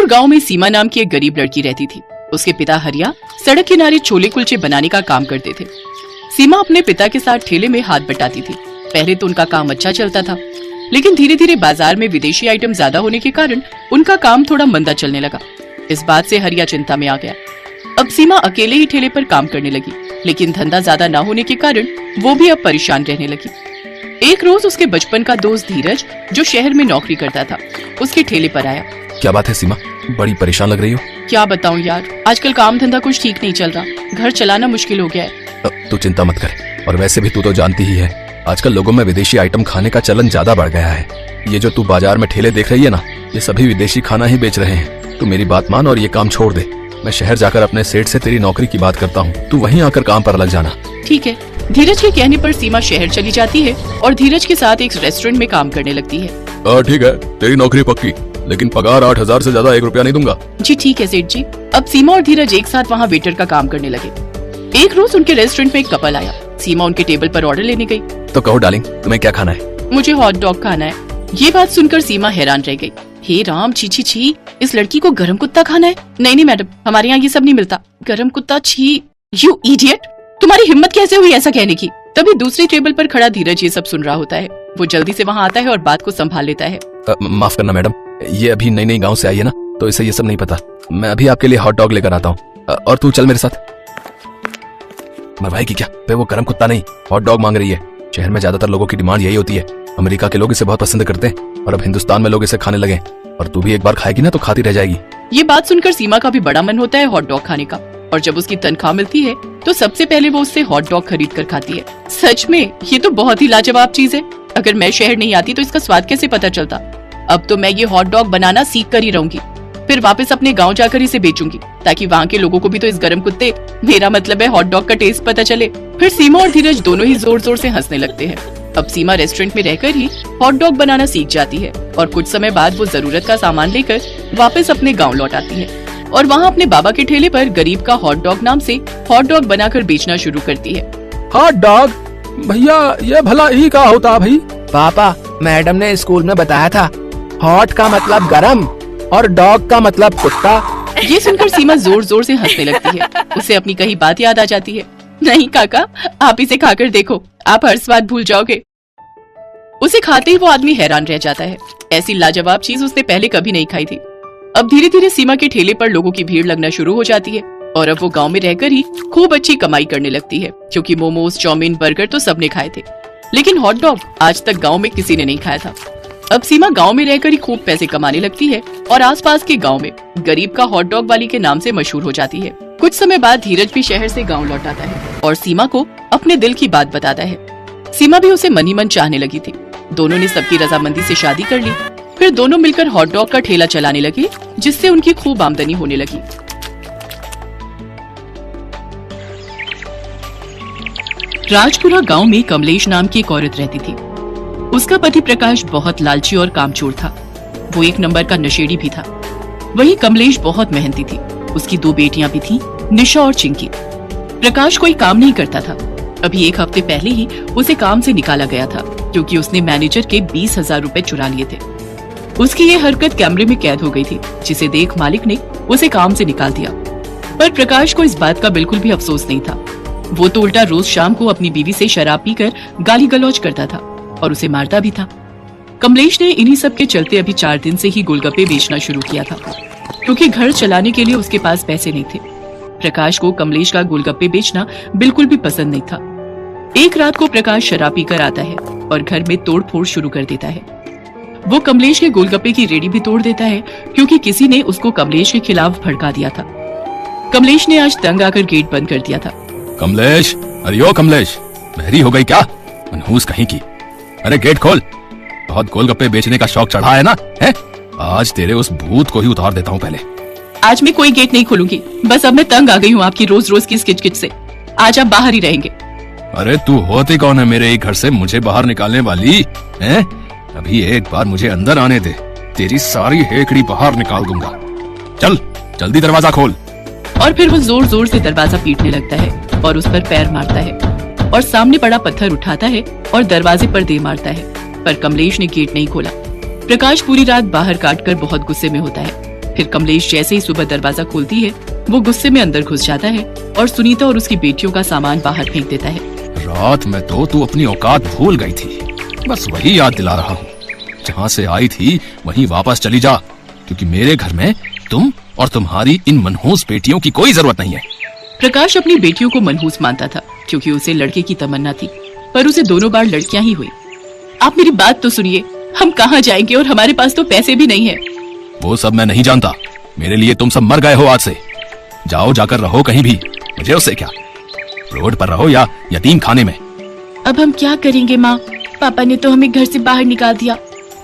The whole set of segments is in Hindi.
दूर गांव में सीमा नाम की एक गरीब लड़की रहती थी। उसके पिता हरिया सड़क किनारे छोले कुलचे बनाने का काम करते थे। सीमा अपने पिता के साथ ठेले में हाथ बटाती थी। पहले तो उनका काम अच्छा चलता था, लेकिन धीरे धीरे बाजार में विदेशी आइटम ज्यादा होने के कारण उनका काम थोड़ा मंदा चलने लगा। इस बात से हरिया चिंता में आ गया। अब सीमा अकेले ही ठेले पर काम करने लगी, लेकिन धंधा ज्यादा न होने के कारण वो भी अब परेशान रहने लगी। एक रोज उसके बचपन का दोस्त धीरज, जो शहर में नौकरी करता था, उसके ठेले पर आया। क्या बात है सीमा, बड़ी परेशान लग रही हो? क्या बताऊं यार, आजकल काम धंधा कुछ ठीक नहीं चल रहा, घर चलाना मुश्किल हो गया है। तू चिंता मत कर, और वैसे भी तू तो जानती ही है, आजकल लोगों में विदेशी आइटम खाने का चलन ज्यादा बढ़ गया है। ये जो तू बाजार में ठेले देख रही है ना, ये सभी विदेशी खाना ही बेच रहे हैं। तू मेरी बात मान और ये काम छोड़ दे। मैं शहर जाकर अपने सेठ से तेरी नौकरी की बात करता हूँ, तू वहीं आकर काम पर लग जाना। ठीक है। धीरज के कहने पर सीमा शहर चली जाती है और धीरज के साथ एक रेस्टोरेंट में काम करने लगती है। ठीक है, तेरी नौकरी पक्की, लेकिन पगार 8,000 से ज्यादा 1 रुपया नहीं दूंगा। जी ठीक है सेठ जी। अब सीमा और धीरज एक साथ वहाँ वेटर का काम करने लगे। एक रोज उनके रेस्टोरेंट में एक कपल आया। सीमा उनके टेबल पर ऑर्डर लेने गई। तो कहो डार्लिंग, तुम्हें क्या खाना है? मुझे हॉट डॉग खाना है। ये बात सुनकर सीमा हैरान रह गई। हे राम, छी छी छी, इस लड़की को गरम कुत्ता खाना है? नहीं नहीं मैडम, हमारे यहाँ ये सब नहीं मिलता। गरम कुत्ता, छी। यू इडियट, तुम्हारी हिम्मत कैसे हुई ऐसा कहने की? तभी दूसरी टेबल पर खड़ा धीरज ये सब सुन रहा होता है। वो जल्दी से वहाँ आता है और बात को संभाल लेता है। माफ करना मैडम, ये अभी नई नई गाँव से आई है ना, तो इसे ये सब नहीं पता। मैं अभी आपके लिए हॉट डॉग लेकर आता हूँ, और तू चल मेरे साथ। मरवाएगी क्या? वे वो गरम कुत्ता नहीं, हॉट डॉग मांग रही है। शहर में ज्यादातर लोगों की डिमांड यही होती है। अमेरिका के लोग इसे बहुत पसंद करते हैं, और अब हिंदुस्तान में लोग इसे खाने लगे। और तू भी एक बार खाएगी ना तो खाती रह जाएगी। ये बात सुनकर सीमा का भी बड़ा मन होता है हॉट डॉग खाने का, और जब उसकी तनख्वाह मिलती है तो सबसे पहले वो उससे हॉट डॉग खरीद कर खाती है। सच में ये तो बहुत ही लाजवाब चीज है। अगर मैं शहर नहीं आती तो इसका स्वाद कैसे पता चलता। अब तो मैं ये हॉट डॉग बनाना सीख कर ही रहूंगी, फिर वापस अपने गांव जाकर इसे बेचूंगी, ताकि वहाँ के लोगों को भी तो इस गरम कुत्ते, मेरा मतलब है हॉट डॉग का टेस्ट पता चले। फिर सीमा और धीरज दोनों ही जोर जोर से हंसने लगते हैं। अब सीमा रेस्टोरेंट में रहकर ही हॉट डॉग बनाना सीख जाती है, और कुछ समय बाद वो जरूरत का सामान लेकर वापस अपने गाँव लौट आती है, और वहाँ अपने बाबा के ठेले पर गरीब का हॉट डॉग नाम से हॉट डॉग बनाकर बेचना शुरू करती है। हॉट डॉग भैया, ये भला ही का होता भाई? पापा, मैडम ने स्कूल में बताया था, हॉट का मतलब गरम और डॉग का मतलब कुत्ता। ये सुनकर सीमा जोर जोर से हंसने लगती है। उसे अपनी कही बात याद आ जाती है। नहीं काका, आप इसे खाकर देखो, आप हर स्वाद भूल जाओगे। उसे खाते ही वो आदमी हैरान रह जाता है। ऐसी लाजवाब चीज उसने पहले कभी नहीं खाई थी। अब धीरे धीरे सीमा के ठेले पर लोगों की भीड़ लगना शुरू हो जाती है, और अब वो गांव में रहकर ही खूब अच्छी कमाई करने लगती है, क्योंकि मोमोज, चाउमीन, बर्गर तो सबने खाए थे, लेकिन हॉट डॉग आज तक गांव में किसी ने नहीं खाया था। अब सीमा गांव में रहकर ही खूब पैसे कमाने लगती है, और आसपास के गांव में गरीब का हॉट डॉग वाली के नाम से मशहूर हो जाती है। कुछ समय बाद धीरज भी शहर से गांव लौट आता है और सीमा को अपने दिल की बात बताता है। सीमा भी उसे मन ही मन चाहने लगी थी। दोनों ने सबकी रजामंदी से शादी कर ली। फिर दोनों मिलकर हॉट डॉग का ठेला चलाने लगे, जिससे उनकी खूब आमदनी होने लगी। राजपुरा गांव में कमलेश नाम की एक औरत रहती थी। उसका पति प्रकाश बहुत लालची और कामचोर था। वो एक नंबर का नशेड़ी भी था। वहीं कमलेश बहुत मेहनती थी। उसकी 2 बेटियां भी थीं, निशा और चिंकी। प्रकाश कोई काम नहीं करता था। अभी 1 हफ्ते पहले ही उसे काम से निकाला गया था, क्योंकि उसने मैनेजर के 20,000 रुपए चुरा लिए थे। उसकी ये हरकत कैमरे में कैद हो गई थी, जिसे देख मालिक ने उसे काम से निकाल दिया। पर प्रकाश को इस बात का बिल्कुल भी अफसोस नहीं था। वो तो उल्टा रोज शाम को अपनी बीवी से शराब पीकर गाली गलौज करता था और उसे मारता भी था। कमलेश ने इन्हीं सब के चलते अभी 4 दिन से ही गोलगप्पे बेचना शुरू किया था, क्योंकि घर चलाने के लिए उसके पास पैसे नहीं थे। प्रकाश को कमलेश का गोलगप्पे बेचना बिल्कुल भी पसंद नहीं था। एक रात को प्रकाश शराब पीकर आता है और घर में तोड़-फोड़ शुरू कर देता है। वो कमलेश के गोलगप्पे की रेडी भी तोड़ देता है, क्योंकि किसी ने उसको कमलेश के खिलाफ भड़का दिया था। कमलेश ने आज तंग आकर गेट बंद कर दिया था। कमलेश, अरे ओ कमलेश, बहरी हो गई क्या? मनहूस कहीं की। अरे गेट खोल, बहुत गोलगप्पे बेचने का शौक चढ़ा है ना? है? आज तेरे उस भूत को ही उतार देता हूँ पहले। आज मैं कोई गेट नहीं खोलूंगी, बस अब मैं तंग आ गई हूँ आपकी रोज रोज की इस किचकिच से। आज आप बाहर ही रहेंगे। अरे तू होती कौन है मेरे ही घर से मुझे बाहर निकालने वाली? हैं? अभी एक बार मुझे अंदर आने दे, तेरी सारी हेकड़ी बाहर निकाल दूंगा। चल जल्दी दरवाजा खोल। और फिर वो जोर जोर से दरवाजा पीटने लगता है और उस पर पैर मारता है और सामने पड़ा पत्थर उठाता है और दरवाजे पर दे मारता है, पर कमलेश ने गेट नहीं खोला। प्रकाश पूरी रात बाहर काटकर बहुत गुस्से में होता है। फिर कमलेश जैसे ही सुबह दरवाजा खोलती है, वो गुस्से में अंदर घुस जाता है और सुनीता और उसकी बेटियों का सामान बाहर फेंक देता है। रात में तो तू अपनी औकात भूल गई थी, बस वही याद दिला रहा हूँ। जहाँ से आई थी वहीं वापस चली जा, क्योंकि मेरे घर में तुम और तुम्हारी इन मनहूस बेटियों की कोई जरूरत नहीं है। प्रकाश अपनी बेटियों को मनहूस मानता था क्योंकि उसे लड़के की तमन्ना थी, पर उसे दोनों बार लड़कियां ही हुई। आप मेरी बात तो सुनिए, हम कहाँ जाएंगे और हमारे पास तो पैसे भी नहीं है। वो सब मैं नहीं जानता, मेरे लिए तुम सब मर गए हो आज से। जाओ, जाकर रहो कहीं भी, मुझे उससे क्या। रोड पर रहो या यतीम खाने में। अब हम क्या करेंगे माँ? पापा ने तो हमें घर से बाहर निकाल दिया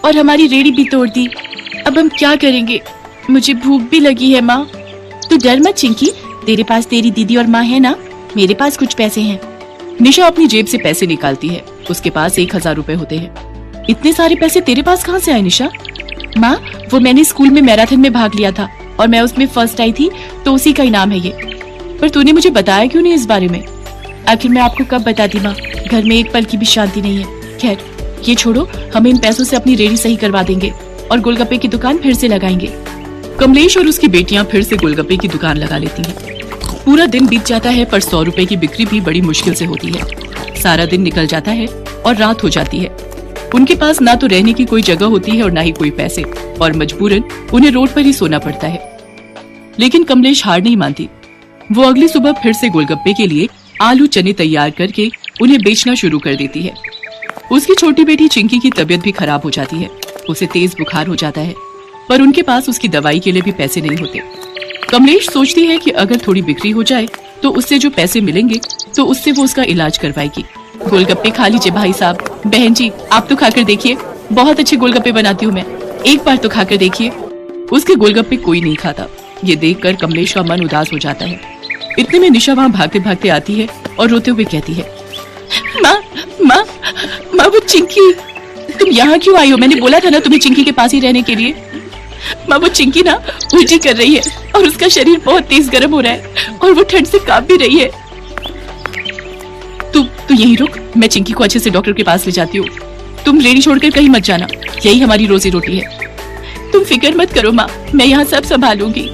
और हमारी रेहड़ी भी तोड़ दी। अब हम क्या करेंगे? मुझे भूख भी लगी है माँ। तू डर मत चिंकी, तेरे पास तेरी दीदी और माँ है ना, मेरे पास कुछ पैसे हैं। निशा अपनी जेब से पैसे निकालती है, उसके पास 1000 रुपए होते हैं। इतने सारे पैसे तेरे पास कहाँ से आए निशा? माँ, वो मैंने स्कूल में मैराथन में भाग लिया था और मैं उसमें फर्स्ट आई थी, तो उसी का इनाम है ये। पर तूने मुझे बताया क्यों नहीं इस बारे में? आखिर मैं आपको कब बताती माँ, घर में एक पल की भी शांति नहीं है। खैर ये छोड़ो, हम इन पैसों से अपनी रेहड़ी सही करवा देंगे और गोलगप्पे की दुकान फिर से लगाएंगे। कमलेश और उसकी बेटियां फिर से गोलगप्पे की दुकान लगा लेती हैं। पूरा दिन बीत जाता है, पर 100 रुपए की बिक्री भी बड़ी मुश्किल से होती है। सारा दिन निकल जाता है और रात हो जाती है। उनके पास ना तो रहने की कोई जगह होती है और ना ही कोई पैसे, और मजबूरन उन्हें रोड पर ही सोना पड़ता है। लेकिन कमलेश हार नहीं मानती। वो अगली सुबह फिर से गोलगप्पे के लिए आलू चने तैयार करके उन्हें बेचना शुरू कर देती है। उसकी छोटी बेटी चिंकी की तबीयत भी खराब हो जाती है, उसे तेज बुखार हो जाता है, पर उनके पास उसकी दवाई के लिए भी पैसे नहीं होते। कमलेश सोचती है कि अगर थोड़ी बिक्री हो जाए तो उससे जो पैसे मिलेंगे तो उससे वो उसका इलाज करवाएगी। गोलगप्पे खा लीजिए भाई साहब। बहन जी, आप तो खाकर देखिए, बहुत अच्छे गोलगप्पे बनाती हूँ मैं, एक बार तो खाकर देखिए। उसके गोलगप्पे कोई नहीं खाता। ये देखकर कमलेश का मन उदास हो जाता है। इतने में निशा वहाँ भागते भागते आती है और रोते हुए कहती है, माँ माँ माँ, वो चिंकी, तुम यहाँ क्यों आई हो? मैंने बोला था ना तुम्हें चिंकी के पास ही रहने के लिए। माँ, वो चिंकी ना उल्टी कर रही है और उसका शरीर बहुत तेज गर्म हो रहा है और वो ठंड से कांप भी रही है। तू यहीं रुक, मैं चिंकी को अच्छे से डॉक्टर के पास ले जाती हूँ। तुम रेडी छोड़कर कहीं मत जाना, यही हमारी रोजी रोटी है। तुम फिक्र मत करो माँ, मैं यहाँ सब संभालूंगी।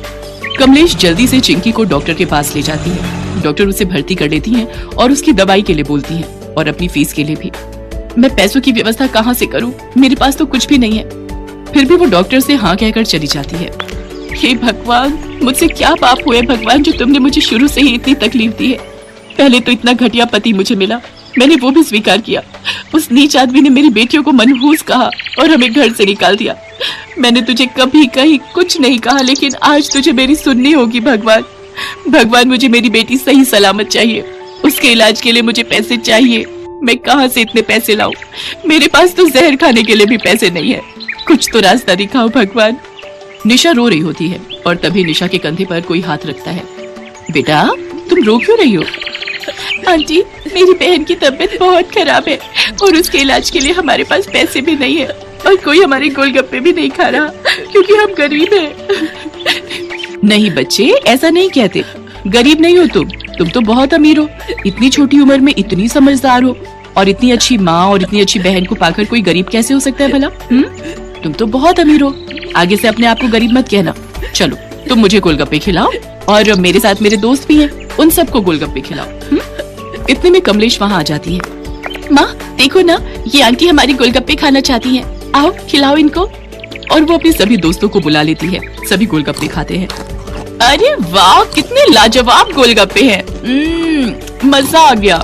कमलेश जल्दी से चिंकी को डॉक्टर के पास ले जाती है। डॉक्टर उसे भर्ती कर लेती हैं और उसकी दवाई के लिए बोलती हैं और अपनी फीस के लिए भी। मैं पैसों की व्यवस्था कहाँ से करूँ, मेरे पास तो कुछ भी नहीं है। फिर भी वो डॉक्टर से हाँ कहकर चली जाती है। हे भगवान, मुझसे क्या पाप हुए भगवान, जो तुमने मुझे शुरू से ही इतनी तकलीफ दी है। पहले तो इतना घटिया पति मुझे मिला, मैंने वो भी स्वीकार किया। उस नीच आदमी ने मेरी बेटियों को मनहूस कहा और हमें घर से निकाल दिया। मैंने तुझे कभी कहीं कुछ नहीं कहा, लेकिन आज तुझे मेरी सुननी होगी भगवान। भगवान, मुझे मेरी बेटी सही सलामत चाहिए, उसके इलाज के लिए मुझे पैसे चाहिए। मैं कहाँ से इतने पैसे लाऊं? मेरे पास तो जहर खाने के लिए भी पैसे नहीं है। कुछ तो रास्ता दिखाओ भगवान। निशा रो रही होती है और तभी निशा के कंधे पर कोई हाथ रखता है। बेटा, तुम रो क्यों रही हो? आंटी, मेरी बहन की तबीयत बहुत खराब है और उसके इलाज के लिए हमारे पास पैसे भी नहीं है और कोई हमारे गोलगप्पे भी नहीं खा रहा क्योंकि हम गरीब हैं। नहीं बच्चे, ऐसा नहीं कहते। गरीब नहीं हो तुम तो बहुत अमीर हो। इतनी छोटी उम्र में इतनी समझदार हो और इतनी अच्छी माँ और इतनी अच्छी बहन को पाकर कोई गरीब कैसे हो सकता है भला? तुम तो बहुत अमीर हो। आगे से अपने आप को गरीब मत कहना। चलो, तुम मुझे गोलगप्पे खिलाओ और मेरे साथ मेरे दोस्त भी हैं, उन सबको गोलगप्पे खिलाओ। इतने में कमलेश वहाँ आ जाती है। माँ देखो ना, ये आंटी हमारी गोलगप्पे खाना चाहती हैं, आओ खिलाओ इनको। और वो अपने सभी दोस्तों को बुला लेती है। सभी गोलगप्पे खाते हैं। अरे वाह, कितने लाजवाब गोलगप्पे हैं। मजा आ गया।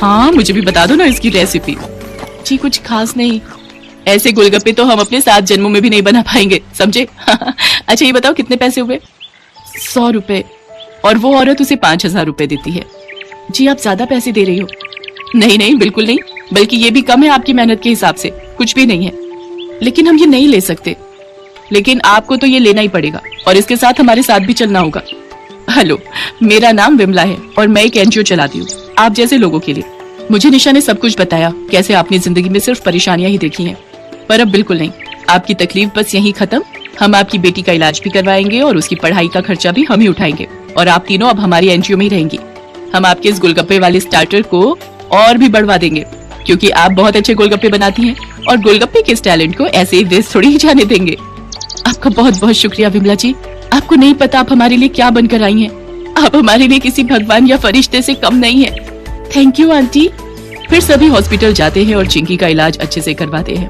हाँ, मुझे भी बता दो ना इसकी रेसिपी। जी कुछ खास नहीं, ऐसे गोलगप्पे तो हम अपने 7 जन्मों में भी नहीं बना पाएंगे, समझे? अच्छा ये बताओ कितने पैसे हुए? 100 रुपए। और वो औरत उसे 5000 रुपए देती है। जी आप ज्यादा पैसे दे रही हो। नहीं नहीं, बिल्कुल नहीं, बल्कि ये भी कम है आपकी मेहनत के हिसाब से, कुछ भी नहीं है। लेकिन हम ये नहीं ले सकते। लेकिन आपको तो ये लेना ही पड़ेगा और इसके साथ हमारे साथ भी चलना होगा। हेलो, मेरा नाम विमला है और मैं एक एनजीओ चलाती हूँ आप जैसे लोगों के लिए। मुझे निशा ने सब कुछ बताया, कैसे आपने जिंदगी में सिर्फ परेशानियां ही देखी हैं, पर अब बिल्कुल नहीं। आपकी तकलीफ बस यहीं खत्म। हम आपकी बेटी का इलाज भी करवाएंगे और उसकी पढ़ाई का खर्चा भी हम ही उठाएंगे और आप तीनों अब हमारी एनजीओ में ही रहेंगी। हम आपके इस गोलगप्पे वाले स्टार्टर को और भी बढ़वा देंगे क्योंकि आप बहुत अच्छे गोलगप्पे बनाती हैं और गोलगप्पे के इस टैलेंट को ऐसे ही देश थोड़ी ही जाने देंगे। अब आपका बहुत बहुत शुक्रिया विमला जी। आपको नहीं पता आप हमारे लिए क्या बनकर आई हैं। आप हमारे लिए किसी भगवान या फरिश्ते से कम नहीं है। Thank you aunty. फिर सभी हॉस्पिटल जाते हैं और चिंकी का इलाज अच्छे से करवाते हैं।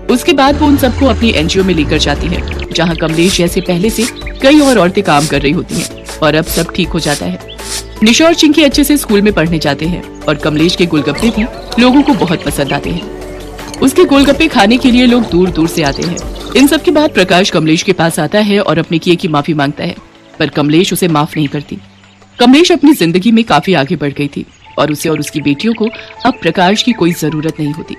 उसके बाद वो उन सबको अपनी एनजीओ में लेकर जाती है, जहाँ कमलेश जैसे पहले से कई और औरतें काम कर रही होती हैं और अब सब ठीक हो जाता है। निशा और चिंकी अच्छे से स्कूल में पढ़ने जाते हैं और कमलेश के गोलगप्पे भी लोगों को बहुत पसंद आते हैं। उसके गोलगप्पे खाने के लिए लोग दूर दूर से आते हैं। इन सब के बाद प्रकाश कमलेश के पास आता है और अपने किए की माफी मांगता है, पर कमलेश उसे माफ नहीं करती। कमलेश अपनी जिंदगी में काफी आगे बढ़ गई थी और उसे और उसकी बेटियों को अब प्रकाश की कोई जरूरत नहीं होती।